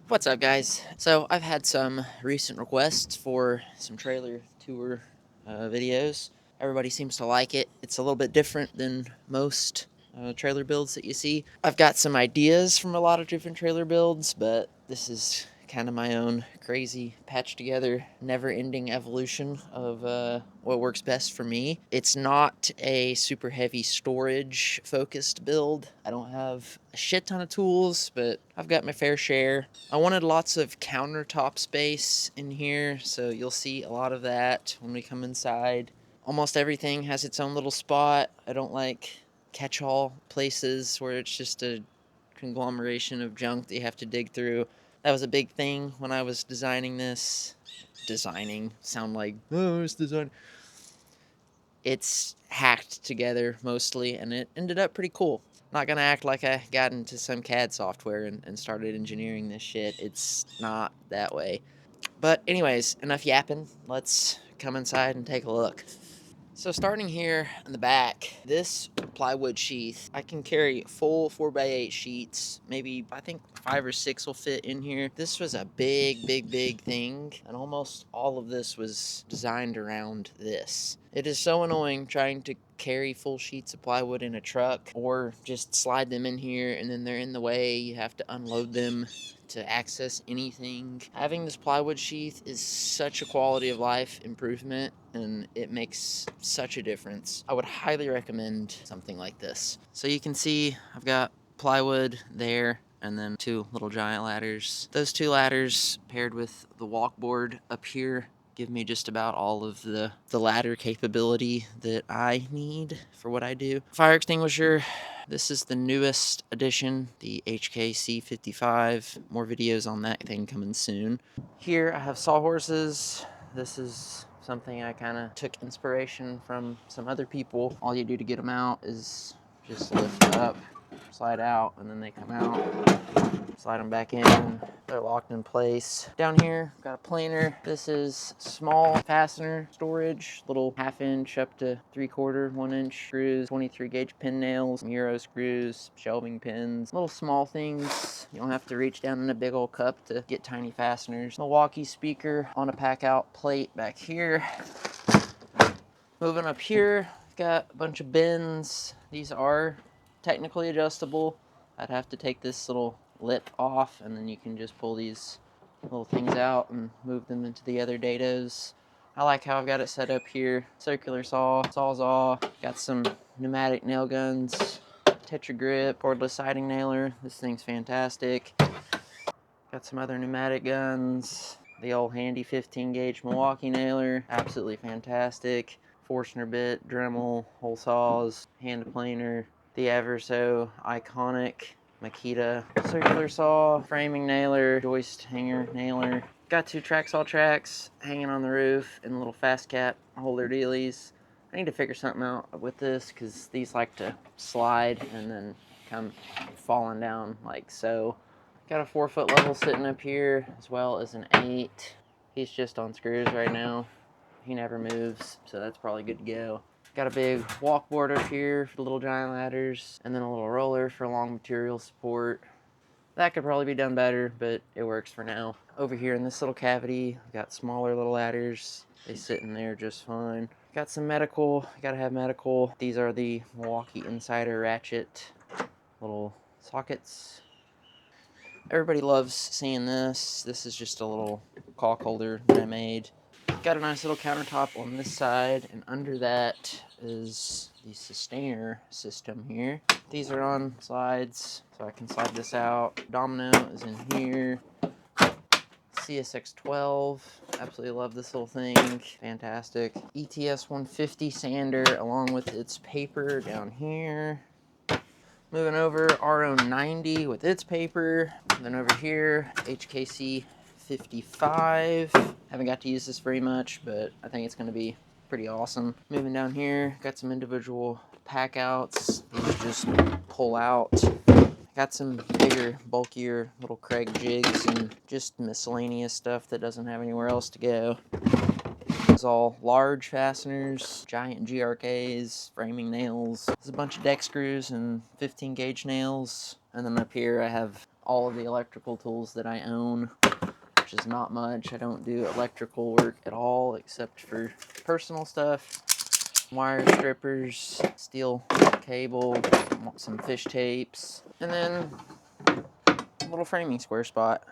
What's up, guys? So I've had some recent requests for some trailer tour videos. Everybody seems to like it. It's a little bit different than most trailer builds that you see. I've got some ideas from a lot of different trailer builds, but this is kind of my own crazy patched together never-ending evolution of what works best for me. It's not a super heavy storage focused build. I don't have a shit ton of tools, but I've got my fair share. I wanted lots of countertop space in here, so you'll see a lot of that when we come inside. Almost everything has its own little spot. I don't like catch-all places where it's just a conglomeration of junk that you have to dig through. That was a big thing when I was designing this. Sound like, oh, it's design. It's hacked together mostly, and it ended up pretty cool. Not gonna act like I got into some CAD software and started engineering this shit. It's not that way. But anyways, enough yapping. Let's come inside and take a look. So starting here in the back, this plywood sheath, I can carry full 4x8 sheets. Maybe, I think 5 or 6 will fit in here. This was a big thing, and almost all of this was designed around this. It is so annoying trying to carry full sheets of plywood in a truck or just slide them in here and then they're in the way. You have to unload them to access anything. Having this plywood sheath is such a quality of life improvement, and it makes such a difference. I would highly recommend something like this. So you can see I've got plywood there and then 2 little giant ladders. Those 2 ladders paired with the walkboard up here give me just about all of the ladder capability that I need for what I do. Fire extinguisher. This is the newest addition, the HKC55. More videos on that thing coming soon. Here I have sawhorses. This is something I kind of took inspiration from some other people. All you do to get them out is just lift up, slide out, and then they come out. Slide them back in. They're locked in place. Down here, got a planer. This is small fastener storage, little 1/2 inch up to 3/4, 1 inch screws, 23 gauge pin nails, Euro screws, shelving pins, little small things. You don't have to reach down in a big old cup to get tiny fasteners. Milwaukee speaker on a Packout plate back here. Moving up here, got a bunch of bins. These are technically adjustable. I'd have to take this little lip off, and then you can just pull these little things out and move them into the other dados. I like how I've got it set up here. Circular saw, sawzall, got some pneumatic nail guns, Tetra grip, cordless siding nailer. This thing's fantastic. Got some other pneumatic guns. The old handy 15 gauge Milwaukee nailer, absolutely fantastic. Forstner bit, Dremel, hole saws, hand planer. The ever so iconic Makita circular saw, framing nailer, joist hanger nailer. Got 2 track saw tracks hanging on the roof and little fast cap holder dealies. I need to figure something out with this because these like to slide and then come falling down like so. Got a 4-foot level sitting up here as well as an 8. He's just on screws right now. He never moves, so that's probably good to go. Got a big walkboard up here for the little giant ladders, and then a little roller for long material support. That could probably be done better, but it works for now. Over here in this little cavity, I've got smaller little ladders. They sit in there just fine. Got some medical, gotta have medical. These are the Milwaukee Insider ratchet little sockets. Everybody loves seeing this. This is just a little caulk holder that I made. Got a nice little countertop on this side, and under that is the sustainer system here. These are on slides, so I can slide this out. Domino is in here. CSX12, absolutely love this little thing, fantastic. ETS 150 sander along with its paper down here. Moving over, RO90 with its paper. And then over here, HKC 55. Haven't got to use this very much, but I think it's going to be pretty awesome. Moving down here, got some individual Packouts. These just pull out. Got some bigger, bulkier little Craig jigs and just miscellaneous stuff that doesn't have anywhere else to go. It's all large fasteners, giant GRKs, framing nails. There's a bunch of deck screws and 15 gauge nails. And then up here I have all of the electrical tools that I own, which is not much. I don't do electrical work at all except for personal stuff. Wire strippers, steel cable, some fish tapes, and then a little framing square spot.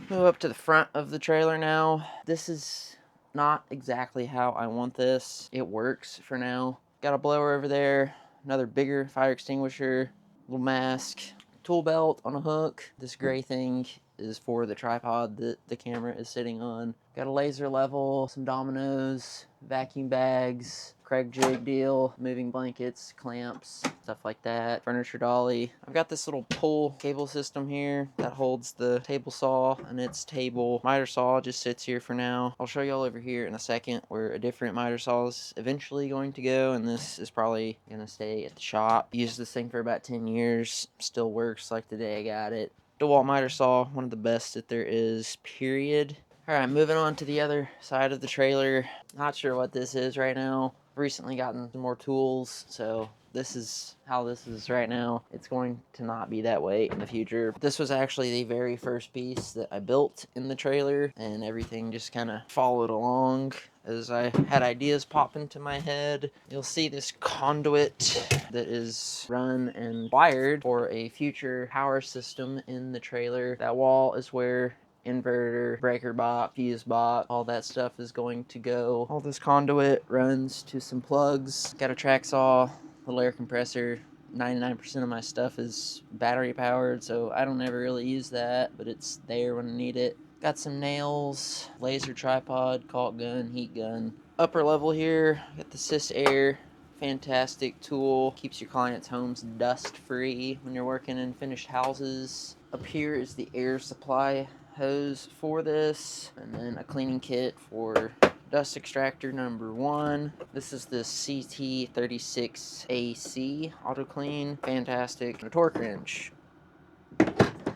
Move up to the front of the trailer now. This is not exactly how I want this. It works for now. Got a blower over there, another bigger fire extinguisher, little mask, tool belt on a hook. This gray thing is for the tripod that the camera is sitting on. Got a laser level, some dominoes, vacuum bags, Craig jig deal, moving blankets, clamps, stuff like that, furniture dolly. I've got this little pull cable system here that holds the table saw and its table. Miter saw just sits here for now. I'll show y'all over here in a second where a different miter saw is eventually going to go, and this is probably gonna stay at the shop. Used this thing for about 10 years, still works like the day I got it. DeWalt miter saw, one of the best that there is, period. Alright, moving on to the other side of the trailer. Not sure what this is right now. Recently gotten some more tools, so this is how this is right now. It's going to not be that way in the future. This was actually the very first piece that I built in the trailer, and everything just kind of followed along as I had ideas pop into my head. You'll see this conduit that is run and wired for a future power system in the trailer. That wall is where inverter, breaker box, fuse box, all that stuff is going to go. All this conduit runs to some plugs. Got a track saw, little air compressor. 99% of my stuff is battery powered, so I don't ever really use that, but it's there when I need it. Got some nails, laser tripod, caulk gun, heat gun. Upper level here, got the Sys Air. Fantastic tool. Keeps your clients' homes dust free when you're working in finished houses. Up here is the air supply hose for this, and then a cleaning kit for dust extractor number 1. This is the CT36AC auto clean. Fantastic. A torque wrench.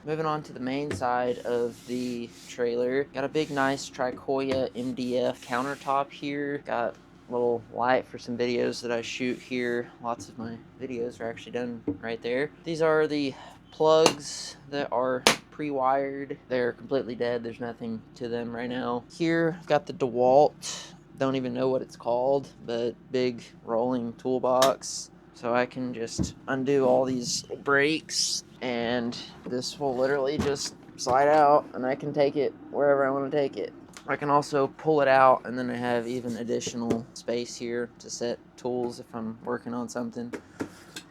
Moving on to the main side of the trailer. Got a big nice Tricoya MDF countertop here. Got a little light for some videos that I shoot here. Lots of my videos are actually done right there. These are the plugs that are pre-wired. They're completely dead. There's nothing to them right now. Here, I've got the DeWalt. Don't even know what it's called, but big rolling toolbox. So I can just undo all these brakes, and this will literally just slide out, and I can take it wherever I want to take it. I can also pull it out, and then I have even additional space here to set tools if I'm working on something.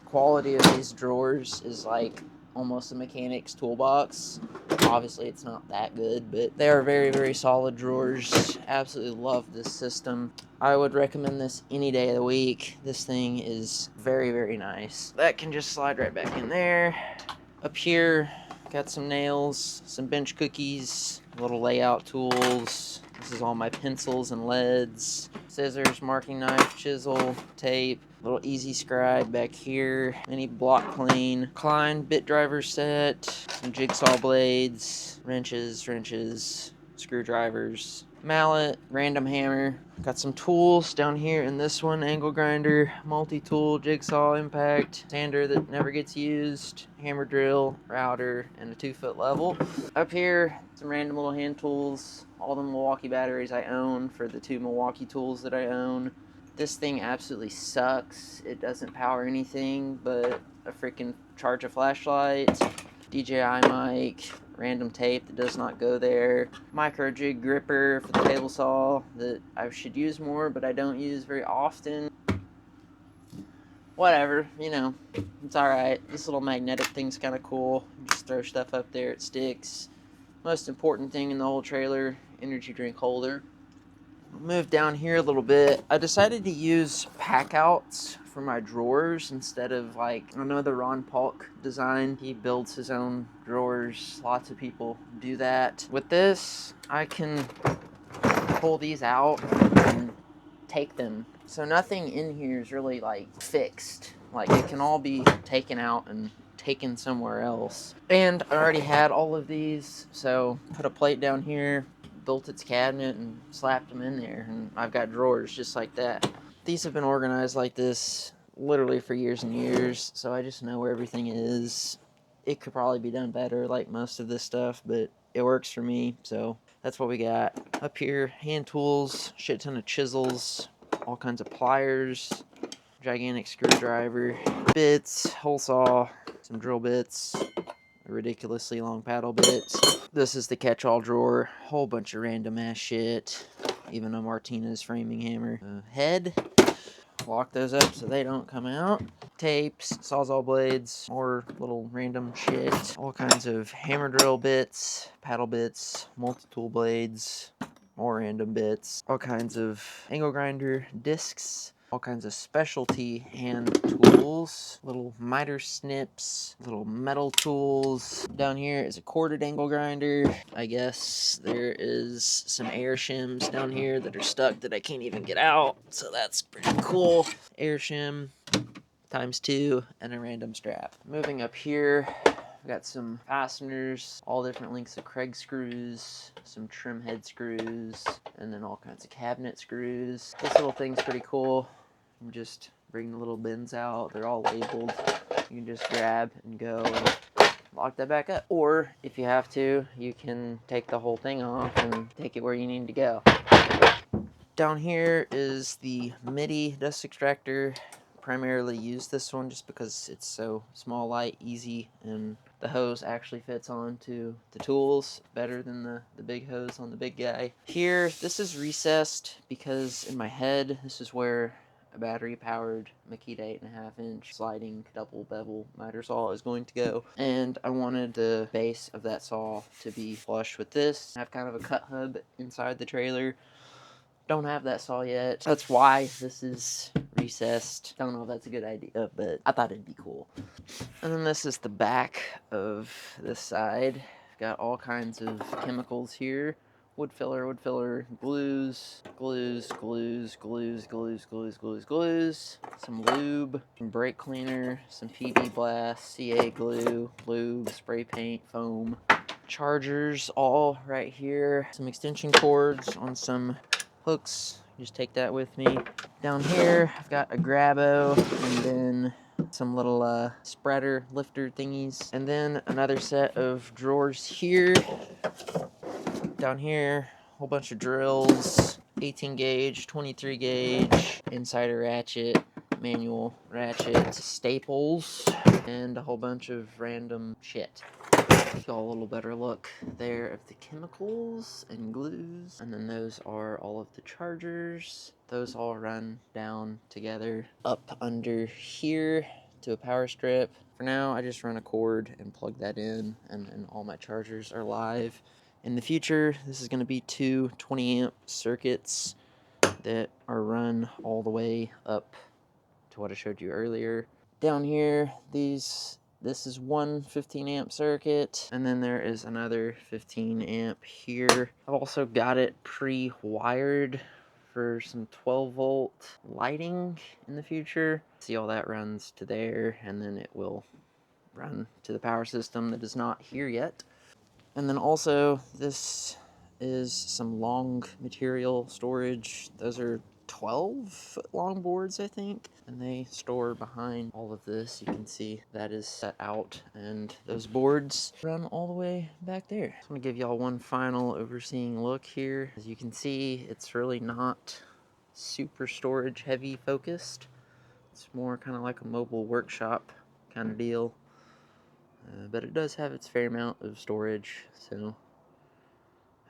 Quality of these drawers is like almost a mechanic's toolbox. Obviously it's not that good, but they are very, very solid drawers. Absolutely love this system. I would recommend this any day of the week. This thing is very, very nice. That can just slide right back in there. Up here, got some nails, some bench cookies, little layout tools. This is all my pencils and leads, scissors, marking knife, chisel, tape, little easy scribe back here, mini block plane, Klein bit driver set, some jigsaw blades, wrenches, screwdrivers, mallet, random hammer. Got some tools down here in this one, angle grinder, multi-tool, jigsaw, impact, sander that never gets used, hammer drill, router, and a 2-foot level. Up here, some random little hand tools, all the Milwaukee batteries I own for the 2 Milwaukee tools that I own. This thing absolutely sucks. It doesn't power anything but a freaking charge a flashlight, DJI mic, random tape that does not go there, micro jig gripper for the table saw that I should use more but I don't use very often. Whatever, you know, it's alright. This little magnetic thing's kind of cool. You just throw stuff up there, it sticks. Most important thing in the whole trailer, energy drink holder. Move down here a little bit. I decided to use Packouts for my drawers instead of, like, I know the Ron Polk design. He builds his own drawers. Lots of people do that. With this, I can pull these out and take them. So nothing in here is really, like, fixed. Like, it can all be taken out and taken somewhere else. And I already had all of these, so put a plate down here, built its cabinet, and slapped them in there, and I've got drawers just like that. These have been organized like this literally for years and years, so I just know where everything is. It could probably be done better, like most of this stuff, but it works for me, so that's what we got. Up here, hand tools, shit ton of chisels, all kinds of pliers, gigantic screwdriver, bits, hole saw, some drill bits, a ridiculously long paddle bit. This is the catch-all drawer, whole bunch of random ass shit, even a Martinez framing hammer. Head, lock those up so they don't come out. Tapes, sawzall blades, more little random shit, all kinds of hammer drill bits, paddle bits, multi-tool blades, more random bits, all kinds of angle grinder discs, all kinds of specialty hand tools, little miter snips, little metal tools. Down here is a corded angle grinder. I guess there is some air shims down here that are stuck that I can't even get out, so that's pretty cool. Air shim ×2 and a random strap. Moving up here, I've got some fasteners, all different lengths of Kreg screws, some trim head screws, and then all kinds of cabinet screws. This little thing's pretty cool. You can just bring the little bins out. They're all labeled. You can just grab and go and lock that back up. Or if you have to, you can take the whole thing off and take it where you need to go. Down here is the MIDI dust extractor. Primarily use this one just because it's so small, light, easy, and the hose actually fits onto the tools better than the big hose on the big guy. Here, this is recessed because in my head, this is where a battery-powered Makita 8.5-inch sliding double bevel miter saw is going to go, and I wanted the base of that saw to be flush with this. I have kind of a cut hub inside the trailer. Don't have that saw yet. That's why this is recessed. Don't know if that's a good idea, but I thought it'd be cool. And then this is the back of this side. Got all kinds of chemicals here. Wood filler, glues, some lube, some brake cleaner, some PB blast, CA glue, lube, spray paint, foam, chargers all right here. Some extension cords on some hooks, just take that with me. Down here, I've got a grabo, and then some little spreader lifter thingies, and then another set of drawers here. Down here, a whole bunch of drills, 18 gauge, 23 gauge, insider ratchet, manual ratchet, staples, and a whole bunch of random shit. Give y'all a little better look there of the chemicals and glues, and then those are all of the chargers. Those all run down together up under here to a power strip. For now, I just run a cord and plug that in, and all my chargers are live. In the future, this is going to be two 20-amp circuits that are run all the way up to what I showed you earlier. Down here, this is one 15-amp circuit, and then there is another 15-amp here. I've also got it pre-wired for some 12-volt lighting in the future. See, all that runs to there, and then it will run to the power system that is not here yet. And then also, this is some long material storage. Those are 12-foot long boards, I think, and they store behind all of this. You can see that is set out, and those boards run all the way back there. I'm gonna give y'all one final overseeing look here. As you can see, it's really not super storage heavy focused. It's more kind of like a mobile workshop kind of deal, but it does have its fair amount of storage. So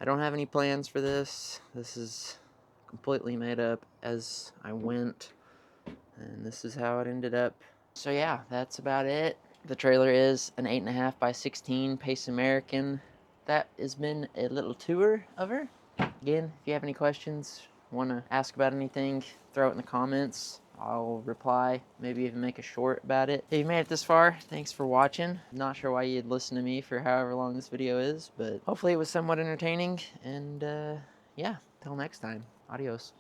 I don't have any plans for this. This is completely made up as I went, and this is how it ended up. So yeah, that's about it. The trailer is an 8.5 by 16 Pace American. That has been a little tour of her. Again, if you have any questions, want to ask about anything, throw it in the comments. I'll reply, maybe even make a short about it. If you made it this far, thanks for watching. Not sure why you'd listen to me for however long this video is, but hopefully it was somewhat entertaining, and yeah, till next time. Adios.